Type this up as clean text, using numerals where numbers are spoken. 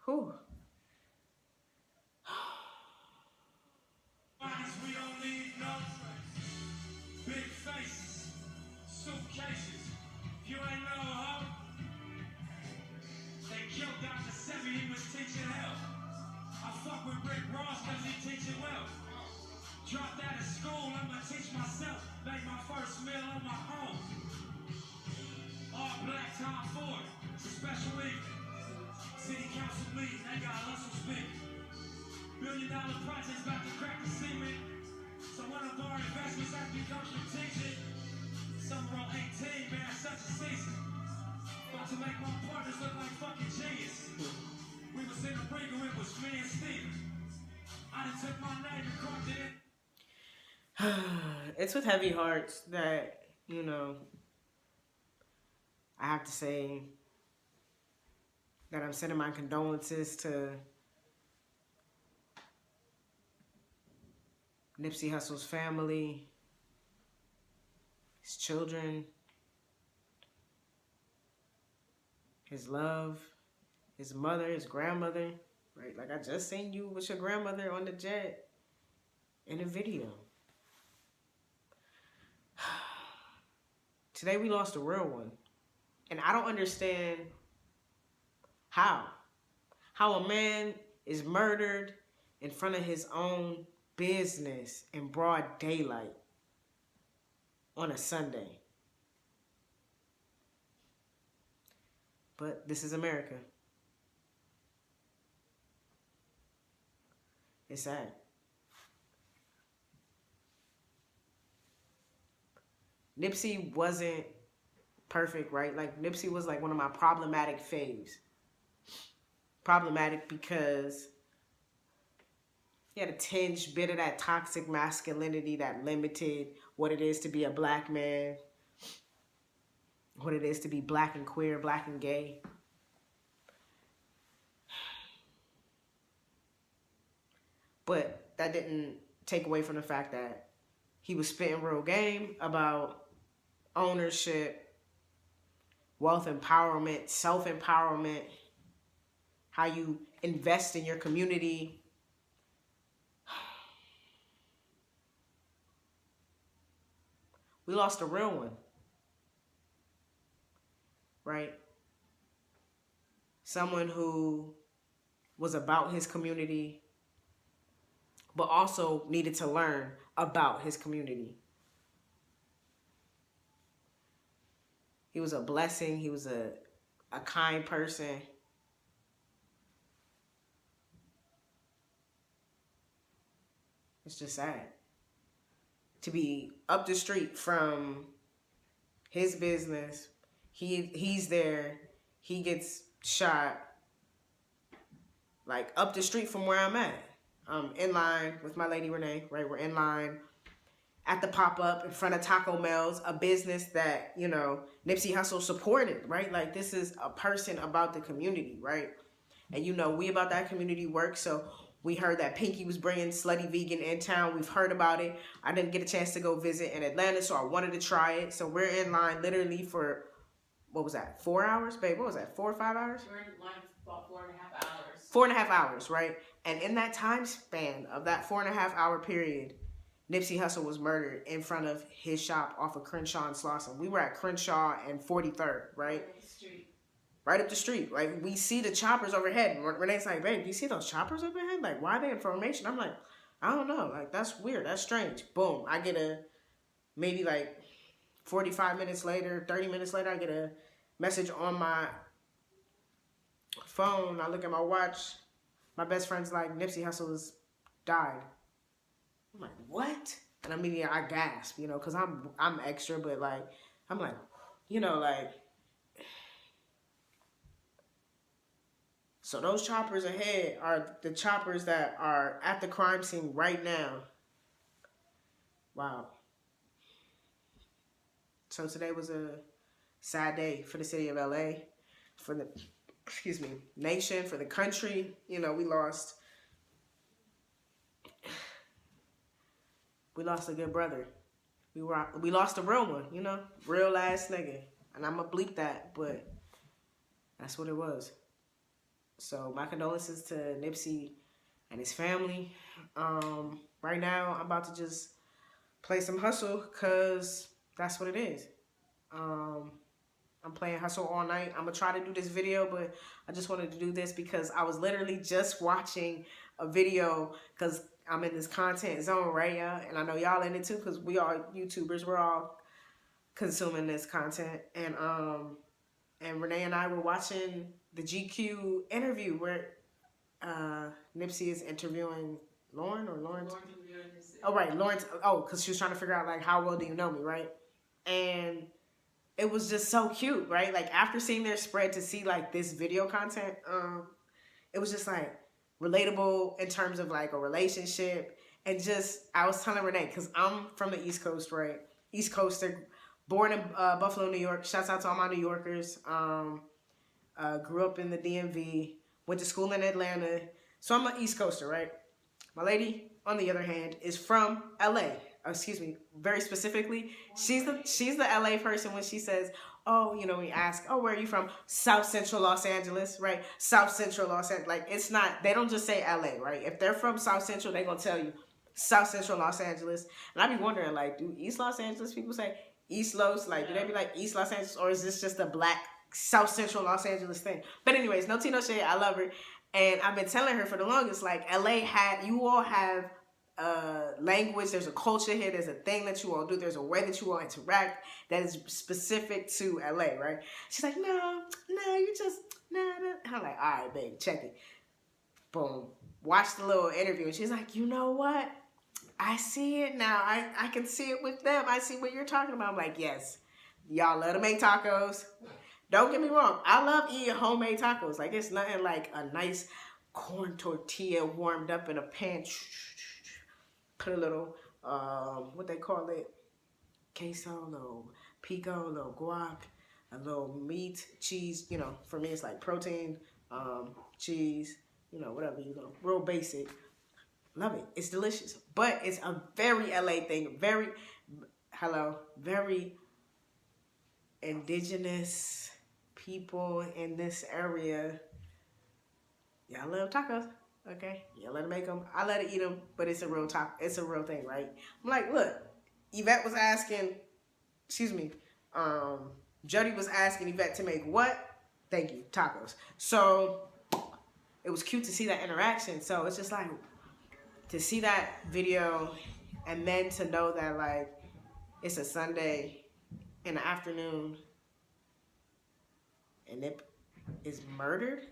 Whew. We don't need no big faces, suitcases. If you ain't know hoe, they killed Dr. Sebi, he was teaching hell. I fuck with Rick Ross cause he teaching well. Dropped out of school, I'ma teach myself. Make my first meal on my own. All black Tom Ford, special evening. City council meeting, they got hustle speak. $1 billion projects about to crack the cement. So one of our investments has become strategic. Summer on 18, man, such a season. About to make my partners look like fucking genius. We was in the ring, it was me and Steve. I done took my name and cropped it in. It's with heavy hearts that, you know, I have to say that I'm sending my condolences to Nipsey Hussle's family, his children, his love, his mother, his grandmother, right? Like, I just seen you with your grandmother on the jet in a video. Today we lost a real one. And I don't understand how a man is murdered in front of his own business in broad daylight on a Sunday. But this is America. It's sad. Nipsey wasn't perfect, right? Like, Nipsey was like one of my problematic faves. Problematic because he had a tinge bit of that toxic masculinity that limited what it is to be a black man, what it is to be black and queer, black and gay. But that didn't take away from the fact that he was spitting real game about ownership, wealth empowerment, self-empowerment, how you invest in your community. We lost a real one, right? Someone who was about his community, but also needed to learn about his community. He was a blessing. He was a kind person. It's just sad to be up the street from his business. He's there. He gets shot like up the street from where I'm at. In line with my lady Renee, right? We're in line at the pop-up in front of Taco Mel's, a business that, you know, Nipsey Hussle supported, right? Like, this is a person about the community, right? And, you know, we about that community work, so we heard that Pinky was bringing Slutty Vegan in town. We've heard about it. I didn't get a chance to go visit in Atlanta, so I wanted to try it. So we're in line literally for, what was that, 4 hours? Babe, what was that, 4 or 5 hours? We're in line for about 4.5 hours. 4.5 hours, right? And in that time span of that 4.5 hour period, Nipsey Hussle was murdered in front of his shop off of Crenshaw and Slauson. We were at Crenshaw and 43rd, right? Right up the street, right? We see the choppers overhead. And Renee's like, babe, do you see those choppers overhead? Like, why are they in formation? I'm like, I don't know. Like, that's weird. That's strange. Boom. I get a, maybe like 45 minutes later, 30 minutes later, I get a message on my phone. I look at my watch. My best friend's like, Nipsey Hussle has died. I'm like, what? And immediately I gasp, you know, because I'm extra, but like, I'm like, you know, like, so those choppers ahead are the choppers that are at the crime scene right now. Wow. So today was a sad day for the city of LA, for the, excuse me, nation, for the country. You know, we lost a good brother. We lost a real one, you know, real ass nigga. And I'm gonna bleep that, but that's what it was. So my condolences to Nipsey and his family. Right now, I'm about to just play some Hustle because that's what it is. I'm playing Hustle all night. I'm going to try to do this video, but I just wanted to do this because I was literally just watching a video because I'm in this content zone, right, y'all? And I know y'all in it too because we are YouTubers. We're all consuming this content. And Renee and I were watching the GQ interview where Nipsey is interviewing Lauren or Lawrence. Oh, right, Lawrence. Oh, because she was trying to figure out, like, how well do you know me, right? And it was just so cute, right? Like, after seeing their spread to see, like, this video content, it was just, like, relatable in terms of, like, a relationship. And just, I was telling Renee, because I'm from the East Coast, right? East Coaster, born in Buffalo, New York. Shouts out to all my New Yorkers. Grew up in the DMV. Went to school in Atlanta. So I'm an East Coaster, right? My lady, on the other hand, is from LA. Excuse me, very specifically. She's the LA person when she says, oh, you know, we ask, oh, where are you from? South Central Los Angeles, right? South Central Los Angeles. Like, it's not, they don't just say LA, right? If they're from South Central, they're going to tell you South Central Los Angeles. And I be wondering, like, do East Los Angeles people say East Los? Like, do they be like East Los Angeles? Or is this just a black South Central Los Angeles thing? But anyways, no tea, no shade. I love her. And I've been telling her for the longest, like, LA you all have language, there's a culture here, there's a thing that you all do, there's a way that you all interact that is specific to LA, right? She's like, no, you just, no. I'm like, all right, babe, check it. Boom. Watch the little interview, and she's like, you know what? I see it now. I can see it with them. I see what you're talking about. I'm like, yes, y'all love to make tacos. Don't get me wrong. I love eating homemade tacos. Like, it's nothing like a nice corn tortilla warmed up in a pan. Put a little, what they call it, queso, a little pico, a little guac, a little meat, cheese. You know, for me, it's like protein, cheese, you know, whatever, you know, real basic. Love it. It's delicious. But it's a very LA thing. Very indigenous people in this area. Y'all love tacos. Okay, yeah, let her make them. I let her eat them, but it's a real it's a real thing, right? I'm like, look, Yvette was asking, excuse me, Jody was asking Yvette to make what? Thank you, tacos. So it was cute to see that interaction. So it's just like to see that video and then to know that, like, it's a Sunday in the afternoon and Nip is murdered.